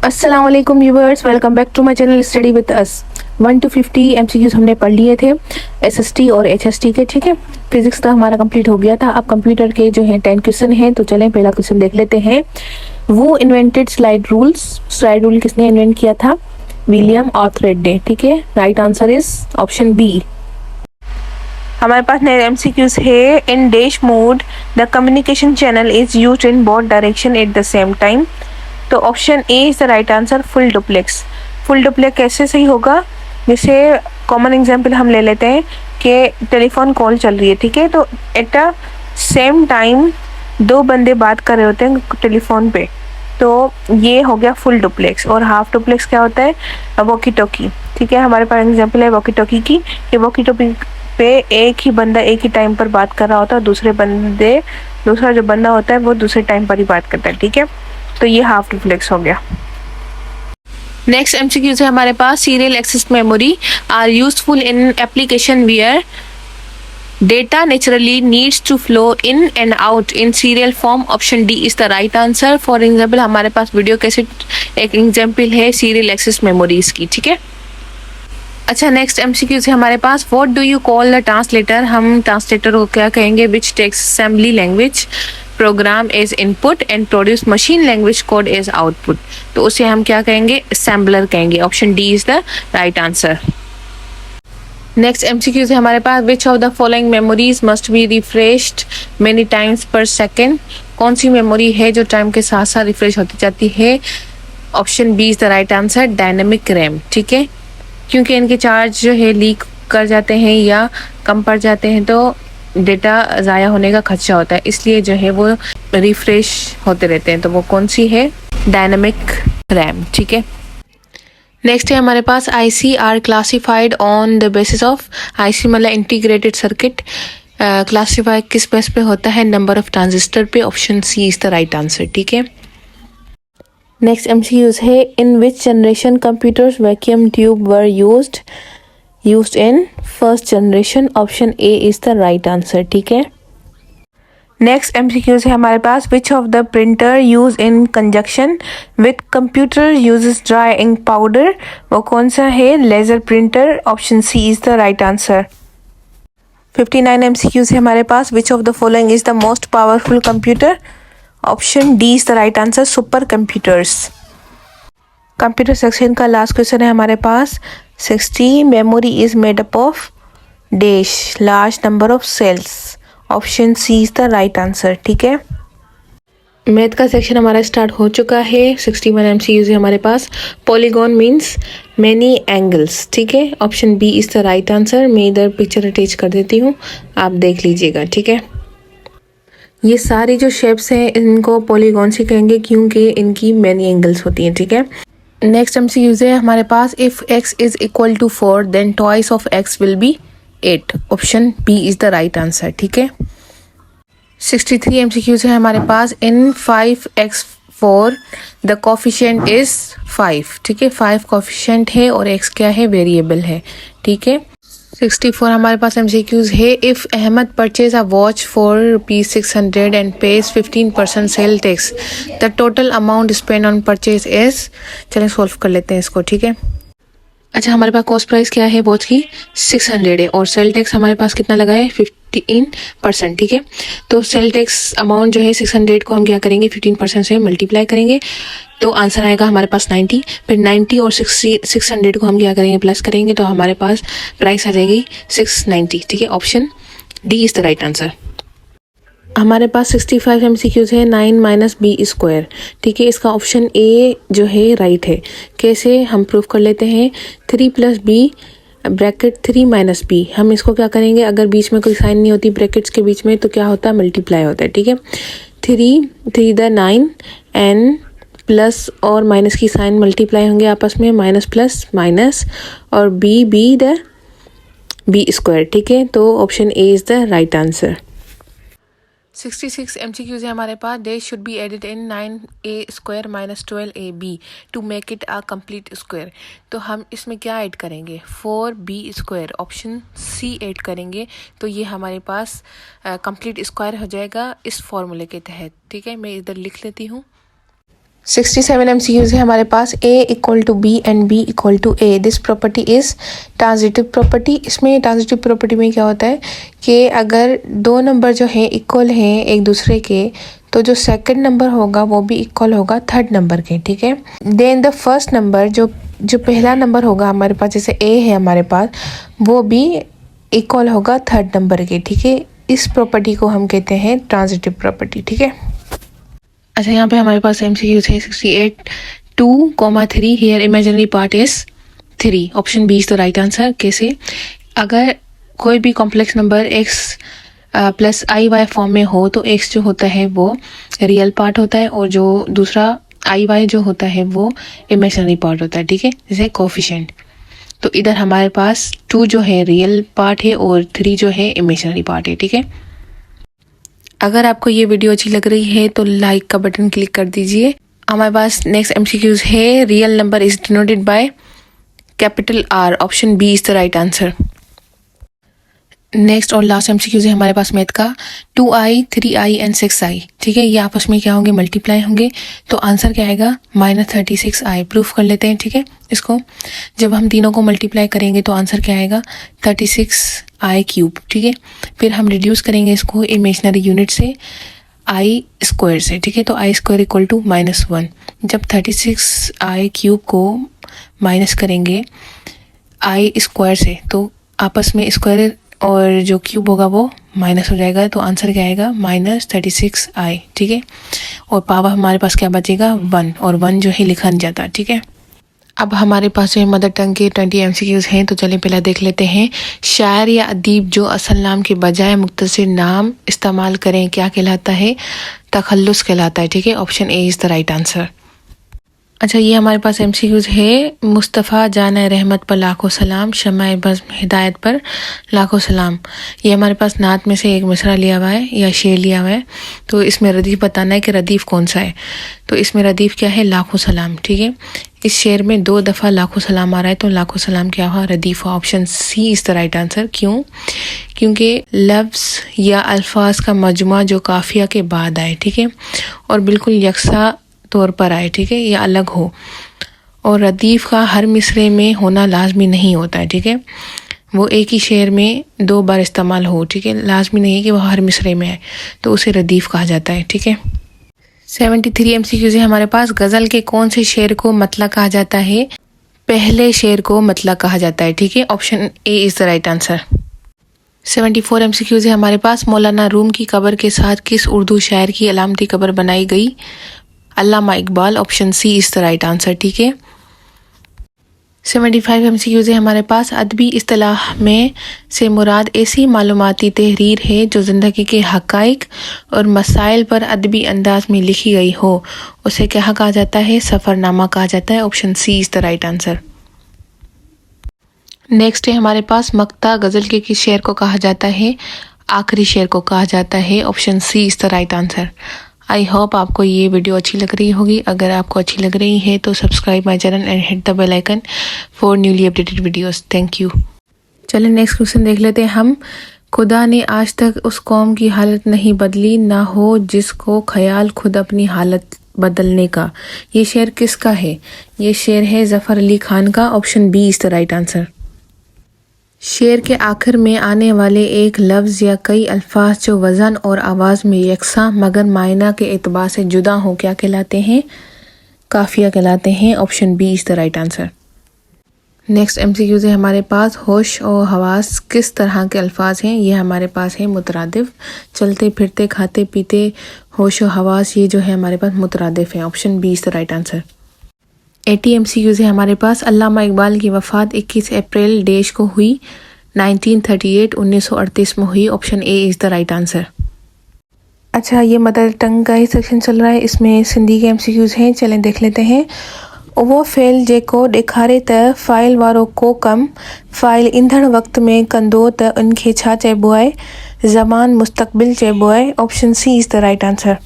अस्सलाम वालेकुम viewers, welcome back to my channel study with us. 1 to 50 MCQs हमने पढ़ लिए थे एसएसटी और एचएसटी के। ठीक है, फिजिक्स का हमारा कंप्लीट हो गया था। अब कंप्यूटर के जो है 10 क्वेश्चन हैं, तो चलें पहला क्वेश्चन देख लेते हैं। वो invented slide rules, slide rule किसने इन्वेंट किया था? विलियम ऑर्थरेड ने। ठीक है, right answer is option B. हमारे पास नए एमसीक्यूज है। In dash mode the communication channel is used in both direction at the same time. तो option A is the right answer, full duplex. Full duplex कैसे सही होगा? जैसे common example हम ले लेते हैं कि टेलीफोन कॉल चल रही है, ठीक है, तो एट अ सेम टाइम दो बंदे बात कर रहे होते हैं टेलीफोन पे, तो ये हो गया फुल डुप्लेक्स। और हाफ डुप्लेक्स क्या होता है? Walkie talkie. ठीक है, हमारे पास एग्जांपल है वॉकी टॉकी की। ये वॉकी टॉकी पे एक ही बंदा एक ही टाइम पर बात कर रहा होता है, दूसरा जो बंदा होता है वो दूसरे टाइम पर ही बात करता है। ठीक है, तो ये हाफ डुप्लेक्स हो गया। नेक्स्ट एमसीक्यूज है हमारे पास। Serial access memory are useful in application where data naturally needs to flow in and out in serial form. Option D is the right answer. For example हमारे पास video cassette एक example है serial access memories की। ठीक है, अच्छा next MCQs है हमारे पास। What do you call the translator? हम ट्रांसलेटर को क्या कहेंगे? Which takes assembly language program as input and produce machine language code as output. तो उसे हम क्या कहेंगे? असेंबलर कहेंगे। Option D is the right answer. Next MCQs है हमारे पास। Which of the following memories must be refreshed many times per second? कौन सी मेमोरी है जो टाइम के साथ साथ रिफ्रेश होती जाती है? Option B is the right answer, dynamic RAM. ठीक है, क्योंकि इनके चार्ज जो है लीक कर जाते हैं या कम पड़ जाते हैं तो डेटा ज़ाया होने का खदशा होता है, इसलिए जो है वो रिफ्रेश होते रहते हैं। तो वो कौन सी है? Dynamic RAM. ठीक है, नेक्स्ट है हमारे पास। IC are classified on the basis of, IC मतलब इंटीग्रेटेड सर्किट, क्लासिफाई किस बेस पे होता है? नंबर ऑफ ट्रांजिस्टर पे। Option C is the right answer. ठीक है, नेक्स्ट एमसीक्यूज है। In which generation computers vacuum tube were used in first generation? Option A is the right answer. ठीक है, नेक्स्ट एमसीक्यूज है हमारे पास। Which of the printer use in conjunction with computer uses dry ink powder? वो कौन सा है? Laser printer. Option C is the right answer. 59 MCQs है हमारे पास। Which of the following is the most powerful computer? Option D is the right answer, super computers. Computer section का last question है हमारे पास। 60 memory is made up of dash large number of cells. Option C is the right answer. ठीक है, math का section हमारा start हो चुका है। 61 एमसीक्यूज है हमारे पास। Polygon means many angles. ठीक है, option B is the right answer. मैं इधर पिक्चर अटैच कर देती हूँ, आप देख लीजिएगा। ठीक है, ये सारी जो शेप्स हैं इनको पॉलीगॉन से कहेंगे क्योंकि इनकी मैनी एंगल्स होती हैं। ठीक है, नेक्स्ट एमसीक्यूज है हमारे पास। If x is equal to 4 then twice of x will be 8। Option B is the right answer. ठीक है, 63 एमसीक्यूज है हमारे पास। In 5x4 the coefficient is 5। ठीक है, 5 कोफिशिएंट है और x क्या है? वेरिएबल है। ठीक है, 64 हमारे पास एमसीक्यूज है। If Ahmed purchase a watch for ₹600 and pays 15% sale tax the total amount spend on purchase is. चलें सॉल्व कर लेते हैं इसको। ठीक है, अच्छा हमारे पास कॉस्ट प्राइस क्या है वॉच की? 600 है और सेल टैक्स हमारे पास कितना लगा है? 15%। ठीक है, तो सेल टैक्स अमाउंट जो है 600 को हम क्या करेंगे? 15% से मल्टीप्लाई करेंगे तो आंसर आएगा हमारे पास 90। फिर 90 और 600 को हम क्या करेंगे? प्लस करेंगे तो हमारे पास प्राइस आ जाएगी 690। ठीक है, option D is the right answer. हमारे पास 65 एमसीक्यूज है। 9 माइनस बी स्क्वायर। ठीक है, इसका ऑप्शन ए जो है राइट है। कैसे हम प्रूव कर लेते हैं? 3 plus B bracket 3 minus B. हम इसको क्या करेंगे? अगर बीच में कोई साइन नहीं होती ब्रैकेट्स के बीच में तो क्या होता है? मल्टीप्लाई होता है। ठीक है, 3 द 9 एंड प्लस और माइनस की साइन मल्टीप्लाई होंगे आपस में, माइनस प्लस माइनस, और बी द बी स्क्वायर। ठीक है, तो option A is the right answer. 66 MCQs है हमारे पास। They should be added in 9a² minus 12ab to make it a complete square. तो हम इसमें क्या ऐड करेंगे? 4b²। ऑप्शन सी ऐड करेंगे तो ये हमारे पास कंप्लीट स्क्वायर हो जाएगा इस फॉर्मूले के तहत। ठीक है, मैं इधर लिख लेती हूँ। 67 MCQs है हमारे पास। A equal to B and B equal to A, this property is transitive property. इसमें ट्रांजिटिव प्रॉपर्टी में क्या होता है कि अगर दो नंबर जो है इक्वल हैं एक दूसरे के, तो जो सेकंड नंबर होगा वो भी इक्वल होगा थर्ड नंबर के, ठीक है। देन द फर्स्ट नंबर जो पहला नंबर होगा हमारे पास, जैसे A है हमारे पास, वो भी इक्वल होगा थर्ड नंबर के, ठीक है। इस प्रॉपर्टी को हम कहते हैं ट्रांजिटिव प्रॉपर्टी, ठीक है। अच्छा, यहाँ पे हमारे पास MCQs है 68 2,3। Here imaginary part is 3, option B is the right answer. कैसे? अगर कोई भी complex number x plus IY form में हो तो x जो होता है वो रियल पार्ट होता है और जो दूसरा IY जो होता है वो इमेजिनरी पार्ट होता है, ठीक है, जैसे कोफिशिएंट। तो इधर हमारे पास 2 जो है रियल पार्ट है और 3 जो है इमेजिनरी पार्ट है, ठीक है। अगर आपको ये वीडियो अच्छी लग रही है तो लाइक का बटन क्लिक कर दीजिए। हमारे पास नेक्स्ट MCQs है। Real number is denoted by capital R, option B is the right answer. Next और लास्ट MCQs है हमारे पास मैथ का। 2i, 3i एंड 6i, ठीक है, ये आपस में क्या होंगे, मल्टीप्लाई होंगे। तो आंसर क्या आएगा, -36i। प्रूफ कर लेते हैं, ठीक है। इसको जब हम तीनों को मल्टीप्लाई करेंगे तो आंसर क्या आएगा, 36i क्यूब, ठीक है। फिर हम रिड्यूस करेंगे इसको इमेजिनरी यूनिट से i स्क्वायर से, ठीक है। तो i स्क्वायर इक्वल टू -1। जब 36i क्यूब को माइनस करेंगे i स्क्वायर से तो आपस में स्क्वायर और जो क्यूब होगा वो माइनस हो जाएगा। तो आंसर क्या आएगा, -36i, ठीक है। और पावर हमारे पास क्या बचेगा, 1, और 1 जो है लिखा नहीं जाता, ठीक है। अब हमारे पास जो है मदर टंग के 20 MCQs हैं। तो चलिए पहले देख लेते हैं। शायर या अदीब जो असल नाम के बजाय मुख्तसर नाम इस्तेमाल करें क्या कहलाता है, तखल्लुस कहलाता है, ठीक है। Option A is the right answer. अच्छा, ये हमारे पास MCQs है। मुस्तफ़ा जाना रहमत पर लाखों सलाम, शम्मा बज़्म हिदायत पर लाखों सलाम। ये हमारे पास नात में से एक मिसरा लिया हुआ है या शेर लिया हुआ है। तो इसमें रदीफ़ बताना है कि रदीफ़ कौन सा है। तो इसमें रदीफ़ क्या है, लाखों सलाम, ठीक है। इस शेर में 2 दफ़ा लाखों सलाम आ रहा है तो लाखों सलाम क्या हुआ, रदीफ़। Option C is the right answer. क्यों? क्योंकि लफ्ज़ या अल्फाज का मजमा जो काफिया के बाद आए, ठीक है, और बिल्कुल यकसा तौर पर आए, ठीक है, या अलग हो। और रदीफ़ का हर मिसरे में होना लाजमी नहीं होता है, ठीक है। वो एक ही शेर में 2 बार इस्तेमाल हो, ठीक है, लाजमी नहीं है कि वह हर मिसरे में आए, तो उसे रदीफ़ कहा जाता है, ठीक है। 73 MCQs है हमारे पास। गज़ल के कौन से शेर को मतला कहा जाता है, पहले शेर को मतला कहा जाता है, ठीक है। Option A is the right answer. 74 MCQs है हमारे पास। मौलाना रूम की कब्र के साथ किस उर्दू शायर की अलामती कब्र बनाई गई, Allama Iqbal. Option C is the right answer, ठीक है। 75 MCQs है हमारे पास। अदबी इस्तिलाह में से मुराद ऐसी मालूमाती तहरीर है जो ज़िंदगी के हक़ाइक़ और मसाइल पर अदबी अंदाज में लिखी गई हो, उसे क्या कहा जाता है, सफ़रनामा कहा जाता है। Option C is the right answer. Next है हमारे पास मक्ता गज़ल के किस शेर को कहा जाता है, आखिरी शेर को कहा जाता है। Option C is the right answer. I hope आपको ये वीडियो अच्छी लग रही होगी। अगर आपको अच्छी लग रही है तो subscribe my channel and hit the bell icon for newly updated videos. Thank you. चलिए नेक्स्ट क्वेश्चन देख लेते हैं हम। खुदा ने आज तक उस कौम की हालत नहीं बदली ना हो जिसको ख्याल खुद अपनी हालत बदलने का। ये शेर किसका है? ये शेर है ज़फ़र अली खान का। Option B is the right answer. शेर के आखिर में आने वाले एक लफ्ज़ या कई अल्फाज जो वज़न और आवाज़ में यकसा मगर मायना के एतबार से जुदा हो क्या कहलाते हैं, काफिया कहलाते हैं। Option B is the right answer. Next MCQs है हमारे पास। होश और हवास किस तरह के अल्फाज हैं? ये हमारे पास है मुतरादिफ। चलते फिरते खाते पीते होश और हवास ये जो है हमारे पास मुतरादिफ है। Option B is the right answer. 80 MCQs है हमारे पास। अल्लामा इकबाल की वफ़ात 21 अप्रैल डेश को हुई, 1938 1938 में हुई। Option A is the right answer. अच्छा, ये मदर टंग का ही सेक्शन चल रहा है, इसमें सिंधी के MCQs हैं, चलें देख लेते हैं। वो फेल जेको ॾेखारे त फ़ाइल वारो को कम फ़ाइल ईंदड़ वक़्त में कंदो त उनखे छा चइबो आहे, ज़मान मुस्तक़बिल चइबो आहे। Option C is the right answer.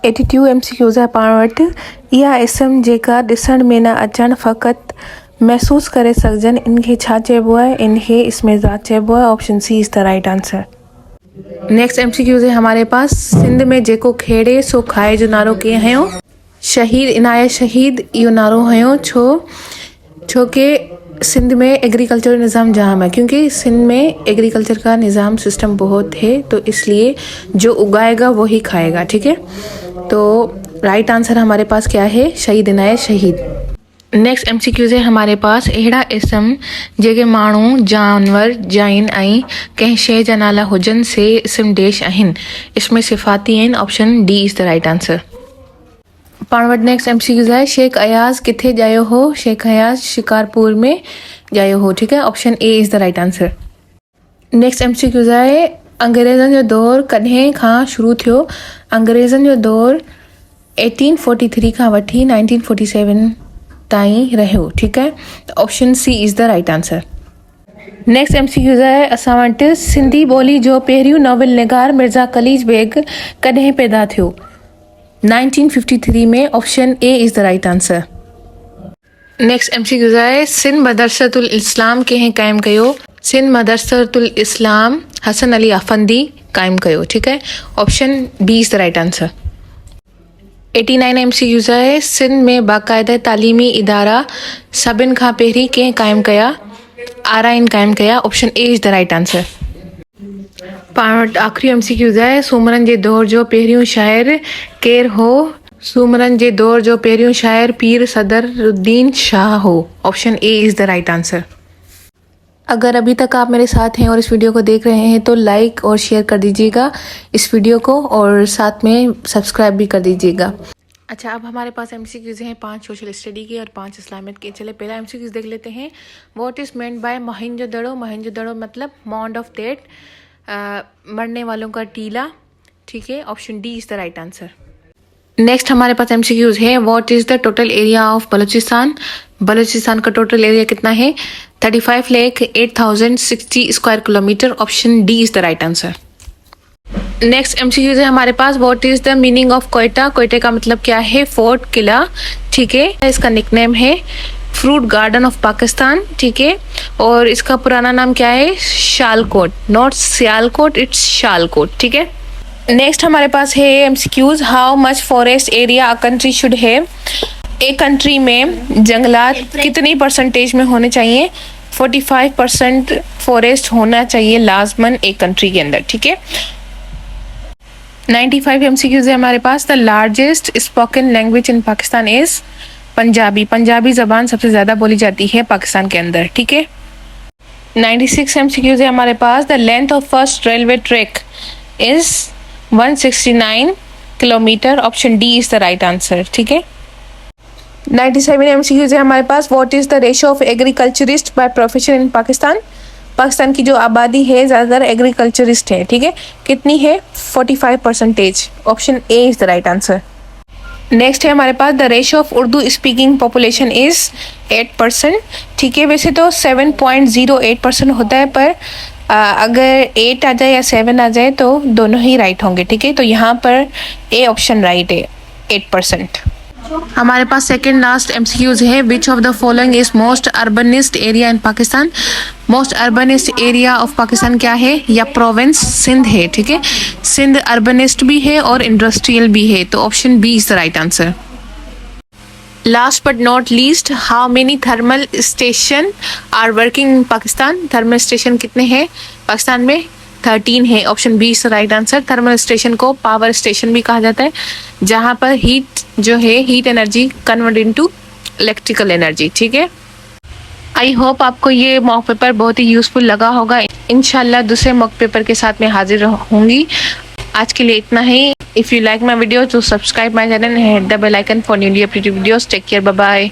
82 MCQs आहे पाण वटि। इहा इस्म जेका ॾिसण में न अचणु फ़क़ति महसूसु करे सघजनि, इनखे छा चइबो आहे, इनखे इसमें ज़ात चइबो आहे। Option C is the right answer. Next MCQs है हमारे पास। सिंध में जेको खेड़े सो खाए जो नालो कीअं हयो? शहीद इनायत शहीद इहो नारो हुयो छो कि सिंध में एग्रीकल्चर निज़ाम जाम है, क्योंकि सिंध में एग्रीकल्चर का निज़ाम सिस्टम बहुत है, तो इसलिए जो उगाएगा वो ही खाएगा। ठीक है, तो राइट आंसर हमारे पास क्या है, शहीद इनायत शहीद। नेक्स्ट MCQs है हमारे पास, अहिड़ा इसम जेके माण्हू जानवर जाइन ऐं कंहिं शइ जा नाला हुजनि से इसम देश आहिनि, इसमें सिफ़ाती आहिनि। Option D is the right answer. पाण वटि नेक्स्ट MCQs आहे, शेख अयाज़ किथे ॼायो हो, शेख अयाज़ शिकारपुर में ॼायो हो। ठीक है, option A is the right answer. Next MCQs आहे, अंग्रेज़नि जो दौर कॾहिं खां शुरू थियो। अंग्रेज़नि जो दौर 1843 खां वठी 1947 ताईं रहियो। ठीक है, option C is the right answer. Next MCQs आहे, असां वटि सिंधी ॿोली जो पहिरियों नॉवल निगार मिर्ज़ा कलीज बेग कॾहिं पैदा थियो। 1953 में। Option A is the right answer. Next MCQs आहे, सिंध मदरसतुल इस्लाम कंहिं क़ाइमु कयो। सिंध मदरसतुल इस्लाम हसन अली अफंदी क़ाइमु कयो। ठीक है, option B is the right answer. 89 MCQs आहे, सिंध में बाक़ायदा तालीमी इदारा सभिनि खां पहिरीं कंहिं क़ाइमु कया। आराइन क़ाइमु कया। Option A is the right answer. पाण वटि आख़िरी MCQs आहे, सूमरनि जे दौर जो पहिरियों शाइर केरु हो। सूमरनि जे दौर जो पहिरियों शाइर पीर सदरुद्दीन शाह हो। Option A is the right answer. अगर अभी तक आप मेरे साथ हैं और इस वीडियो को देख रहे हैं तो लाइक और शेयर कर दीजिएगा इस वीडियो को, और साथ में सब्सक्राइब भी कर दीजिएगा। अच्छा, अब हमारे पास MCQs हैं 5 सोशल स्टडी के और 5 इस्लामिक के। चले पहला MCQs देख लेते हैं। What is meant by Mohenjodaro. Mohenjodaro मतलब माउंड ऑफ डेड, मरने वालों का टीला। ठीक है, option D is the right answer. Next हमारे पास MCQs है, what is the total area of Balochistan. Balochistan का टोटल एरिया कितना है, 35,08,060 square kilometre. Option D is the right answer. Next MCQs है हमारे पास, what is the meaning of Quetta. Quetta का मतलब क्या है, फोर्ट, किला। ठीक है, इसका निकनेम है फ्रूट गार्डन ऑफ पाकिस्तान। ठीक है, और इसका पुराना नाम क्या है, शालकोट, नॉट सियालकोट, इट्स शालकोट। ठीक है, नेक्स्ट हमारे पास है MCQs, how much forest area a country should have. एक कंट्री में जंगलात कितनी परसेंटेज में होने चाहिए, 45% फॉरेस्ट होना चाहिए लाजमन एक कंट्री के अंदर। ठीक है, 95 MCQs है हमारे पास, the largest spoken language in Pakistan is Punjabi. Punjabi ज़बान सबसे ज़्यादा बोली जाती है पाकिस्तान के अंदर। ठीक है, 96 MCQs है हमारे पास, the length of first railway track is 169 kilometre. Option D is the right answer. ठीक है, 97 MCQs है हमारे पास, what is the ratio of agriculturist by profession in Pakistan. Pakistan की जो आबादी है ज़्यादातर एग्रीकल्चरिस्ट है। ठीक है, कितनी है, 45%। Option A is the right answer. Next है हमारे पास, the ratio of Urdu speaking population is 8%। ठीक है, वैसे तो 7.08% होता है, पर अगर 8 आ जाए या 7 आ जाए तो दोनों ही राइट होंगे। ठीक है, तो यहाँ पर ए ऑप्शन राइट है, 8%। हमारे पास सेकेंड लास्ट MCQs है, which of the following is most urbanist area in Pakistan. Most urbanist area of Pakistan क्या है, या प्रोविंस सिंध है। ठीक है, सिंध अर्बनिस्ट भी है और इंडस्ट्रियल भी है, तो option B is the right answer. Last but not least, how many thermal station are working in Pakistan. Thermal station कितने हैं पाकिस्तान में, 13 है। Option B is the right answer. Thermal station को पावर स्टेशन भी कहा जाता है, जहाँ पर हीट जो है, heat energy convert into electrical energy. ठीक है, आई होप आपको ये मॉक पेपर बहुत ही यूज़फुल लगा होगा। इंशाल्लाह दूसरे मॉक पेपर के साथ मैं हाजिर होंगी। आज के लिए इतना ही। If you like my video तो subscribe my channel and hit the bell icon for newly updated videos. Take care, bye bye.